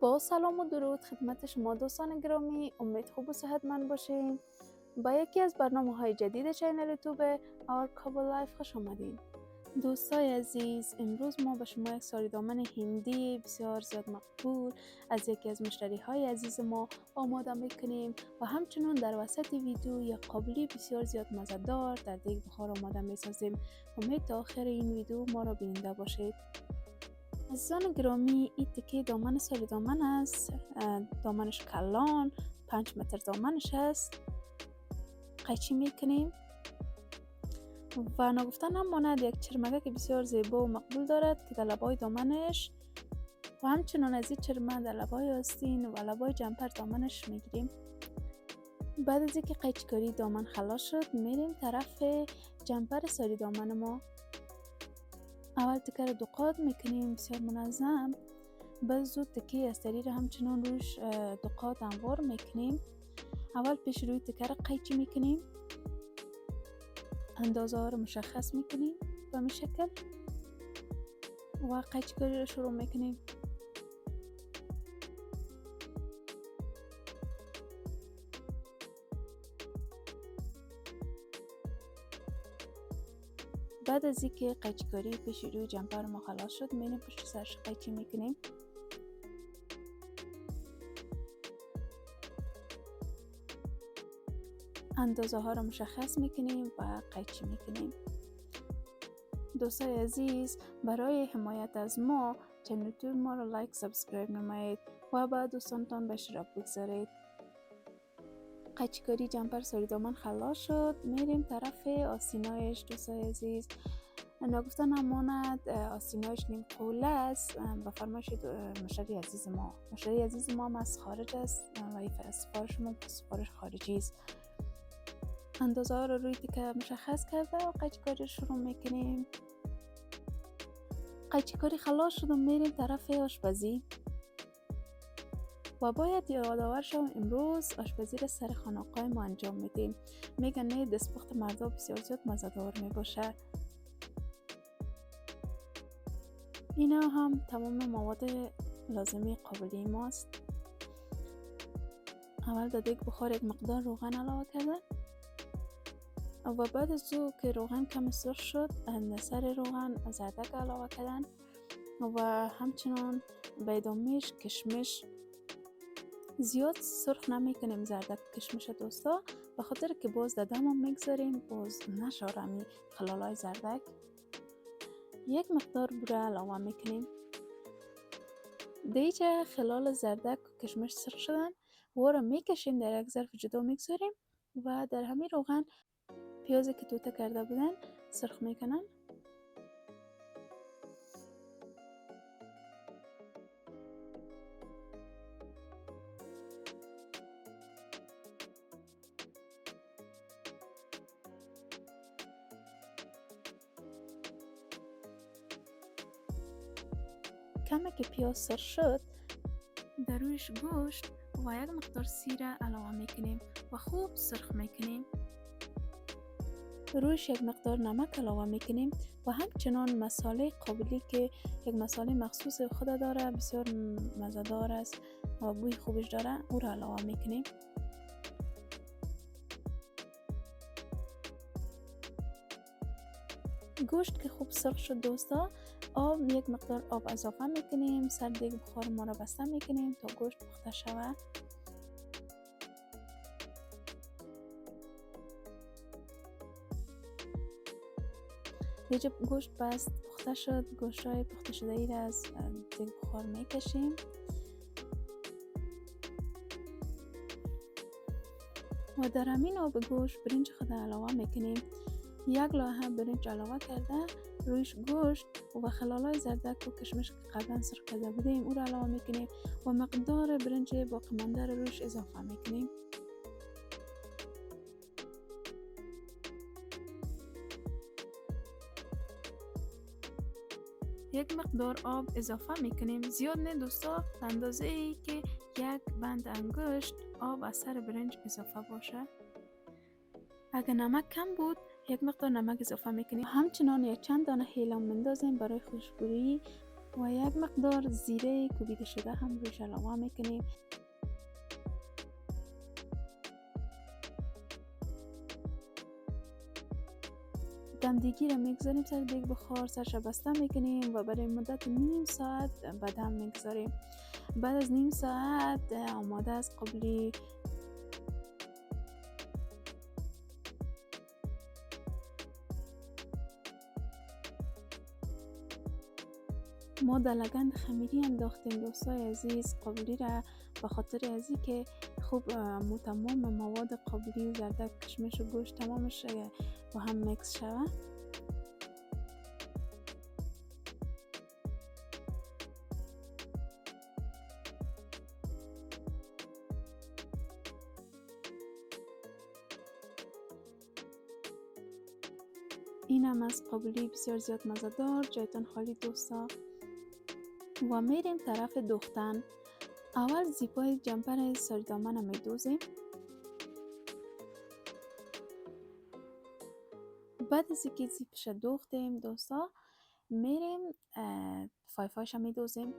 با سلام و درود خدمت شما دوستان گرامی، امید خوب و صحتمند باشین. با یکی از برنامه‌های جدید چینل یوتیوب Our Couple Life خوش آمدین. دوستای عزیز، امروز ما به شما یک ساریدامن هندی بسیار زیاد مقبول از یکی از مشتری‌های عزیز ما آماده میکنیم و همچنین در وسط ویدیو یک قابلی بسیار زیاد مزه‌دار در دیگ بخار آماده میسازیم. امید تا آخر این ویدیو ما را بیننده باشید. عزیزان گرامی، این تکه دامن ساریدامن است. دامنش کلان 5 متر دامنش است. قیچی میکنیم و نگفتن نماند یک چرمگه که بسیار زیبا و مقبول دارد که در لبای دامنش و همچنان از این چرمه در لبای آستین و لبای جمپر دامنش میگیریم. بعد از اینکه قیچی دامن خلاص شد، میریم طرف جمپر ساریدامن ما. اول تکه رو 2 قاط میکنیم بسیار منظم. بعد زود تکه استری رو همچنان روش 2 قاط انوار میکنیم. اول پیش روی تکه رو قیچی میکنیم، اندازه ها رو مشخص میکنیم به این شکل و قیچی کاری رو شروع میکنیم. بعد از اینکه قیچی کاری پیش روی جمپر ما خلاص شد، میریم پشت سرش قیچی میکنیم. اندازه ها رو مشخص میکنیم و قیچی میکنیم. دوستای عزیز، برای حمایت از ما چنل یوتیوب ما رو لایک سابسکرایب نمایید و با دوستانتان به اشتراک بگذارید. قیچی کاری جمپر ساریدامن خلاص شد، میریم طرف آستینایش. دوستای عزیز، نگفتن نماند آستینایش نیم قوله است به فرمایش مشتری عزیز ما هم از خارج است و سفارش ما سفارش خارجی است. اندازه ها رو روی تکه مشخص کرده و قیچی کاری شروع میکنیم. قیچی کاری خلاص شد و میریم طرف آشپزی و باید یادآور شوم امروز آشپزی را سر خانقاه ما انجام میدیم. میگن نه دستپخت مردا بسیار زیاد مزه‌دار میباشه. اینا هم تمام مواد لازمی قابلی ماست. اول در دیگ بخار یک مقدار روغن علاوه کردن و بعد از او که روغن کم سرخ شد، سر روغن زردک علاوه کردن و همچنان به ادامهش کشمش. زیاد سرخ نمی کنیم زردک کشمش دوستا، به خاطر که باز در دم میگذاریم باز نشارمی خلالای زردک. یک مقدار بوره علاوه میکنیم. دیگه خلال زردک و کشمش سرخ شدن و را میکشیم در یک ظرف جدا میگذاریم و در همین روغن پیازی که توته کرده بودن سرخ میکنن. کمی که پیاز سرخ شد، در رویش گوشت و یک مقدار سیر علاوه میکنیم و خوب سرخ میکنیم. رویش یک مقدار نمک علاوه میکنیم و همچنان مساله قابلی که یک مساله مخصوص خود داره، بسیار مزه‌دار است و بوی خوبش داره، او را علاوه میکنیم. گوشت که خوب سرخ شد دوستا، یک مقدار آب اضافه میکنیم. سر دیگ بخار ما را بسته میکنیم تا گوشت پخته شود. دیگه گوشت بست پخته شد، گوشت های پخته شده ای را از دیگ بخار میکشیم و در همین آب گوشت برنج خود علاوه میکنیم. یک لایه برنج علاوه کرده رویش گوشت و خلالای زردک و کشمش که قبلا سرخ کرده بودیم او را علاوه میکنیم و مقدار برنج باقی مانده رو رویش اضافه میکنیم. یک مقدار آب اضافه میکنیم، زیاد نه دوستا، به اندازه ای که یک بند انگشت آب از سر برنج اضافه باشه. اگر نمک کم بود یک مقدار نمک اضافه میکنیم. همچنان یک چند دانه هیلم مندازیم برای خوشبویی و یک مقدار زیره کوبیده شده هم روش علاوه میکنیم. دمدیگی را میگذاریم سر دیگ بخار، سرش بسته میکنیم و برای مدت نیم ساعت به دم میگذاریم. بعد از نیم ساعت آماده از قبلی ما در لگند خمیری انداختیم دوستای عزیز قابلی را، به خاطر ازی که خوب تمام مواد قابلی و زردک کشمش و گوشت تمامش با هم میکس شود. این هم از قابلی بسیار زیاد مزه‌دار، جایتان خالی دوستا. و میریم طرف دوختن. اول زیپای جمپر ساری دامن رو میدوزیم. بعد از اینکه زیپش دوختیم دوستا میریم فایفایش رو میدوزیم.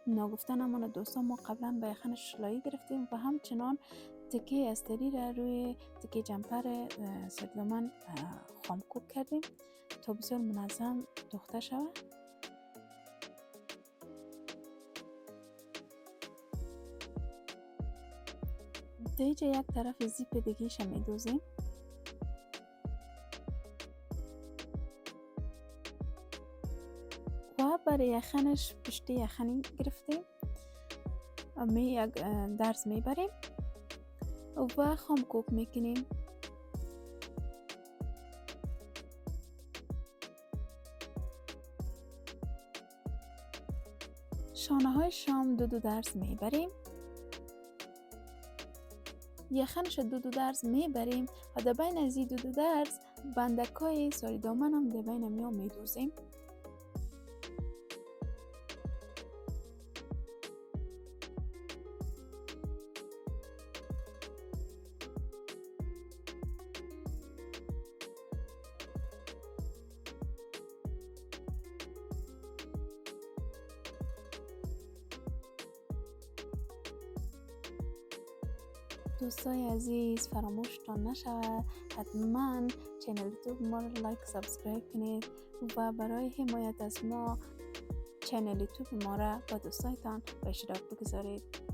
ناگفتن همون دوستا ما قبلا به یخنش شلایی گرفتیم و همچنان تکه استری را روی تکه جمپر ساری دامن خامکوب کردیم تا بسیار منظم دوخته شود. دیجا یک طرف زیپ دیگیش می دوزیم. و برای یخنش پشتی یخنی گرفتیم، یک درز می بریم و خامکوب می کنیم. شانه های شام دو درز می بریم، یخنش دو درز می بریم و در بین از این دو درز بندکای ساری دامن هم در بین میام می دوزیم. دوستای عزیز فراموشتان نشود حتما چینل یوتیوب ما رو لایک سابسکرایب کنید و برای حمایت از ما چینل یوتیوب ما را با دوستایتان به اشتراک بگذارید.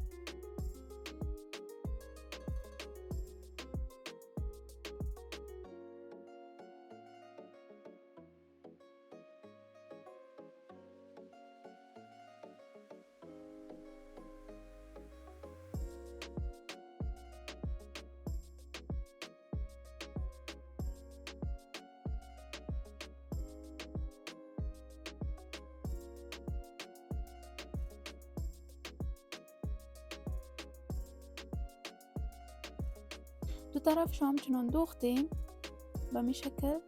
دو طرفش همچنان دوختیم به می شکل.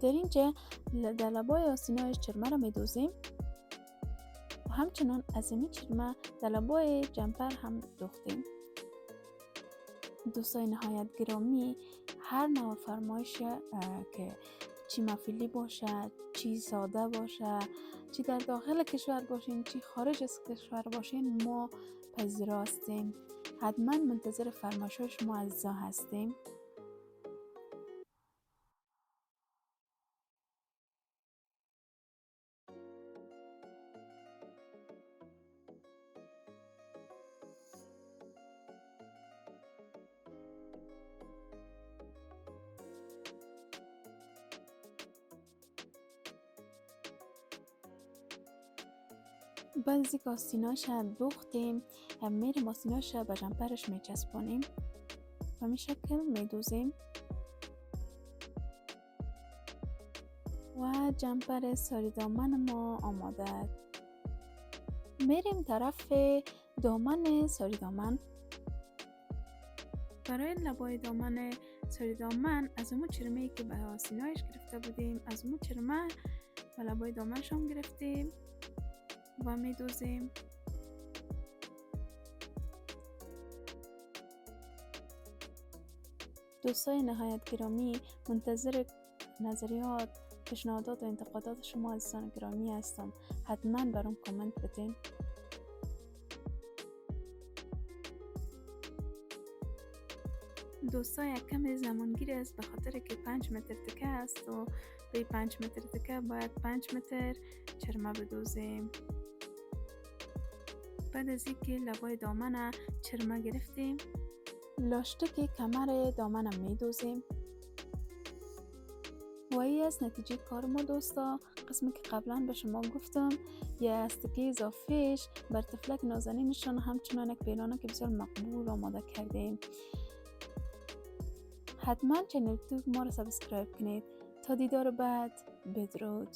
در اینجا در لبای آستینای چرمه را می دوزیم و همچنان از این چرمه در لبای جمپر هم دوختیم. دوستای نهایت گرامی، هر نوع فرمایش که چی مفیلی باشه، چی ساده باشه، چی در داخل کشور باشین، چی خارج از کشور باشین، ما پذیرا هستیم. حتما منتظر فرمایش‌های شما عزیزا هستیم. بعد از اینکه آستیناش دوختیم میریم آستیناش به جمپرش میچسبانیم و می شکل میدوزیم و جمپر ساری دامن ما آماده. میریم طرف دامن ساری دامن برای لبای دامن سری دامن از اون چرمه‌ای که به آستینایش گرفته بودیم از اون چرمه و لبای دامنش هم گرفتیم و میدوزیم. دوستای نهایت گرامی، منتظر نظریات، پیشنهادات و انتقادات شما عزیزان گرامی هستم. حتما برام کامنت بدین. دوستا یک کم زمانگیری است به خاطر که 5 متر تکه است و به 5 متر تکه باید 5 متر چرمه بدوزیم. بعد از اینکه لبای دامن چرمه گرفتیم، لاستیک کمر دامن میدوزیم و این از نتیجه کار ما دوستا. قسمی که قبلا به شما گفتم یه استیکه اضافیش بر طفلک نازنینشان همچنان یک پیرانه که بسیار مقبول آماده کردیم. حتما چنل یوتیوب ما رو سابسکرایب کنید. تا دیدار بعد، بدرود.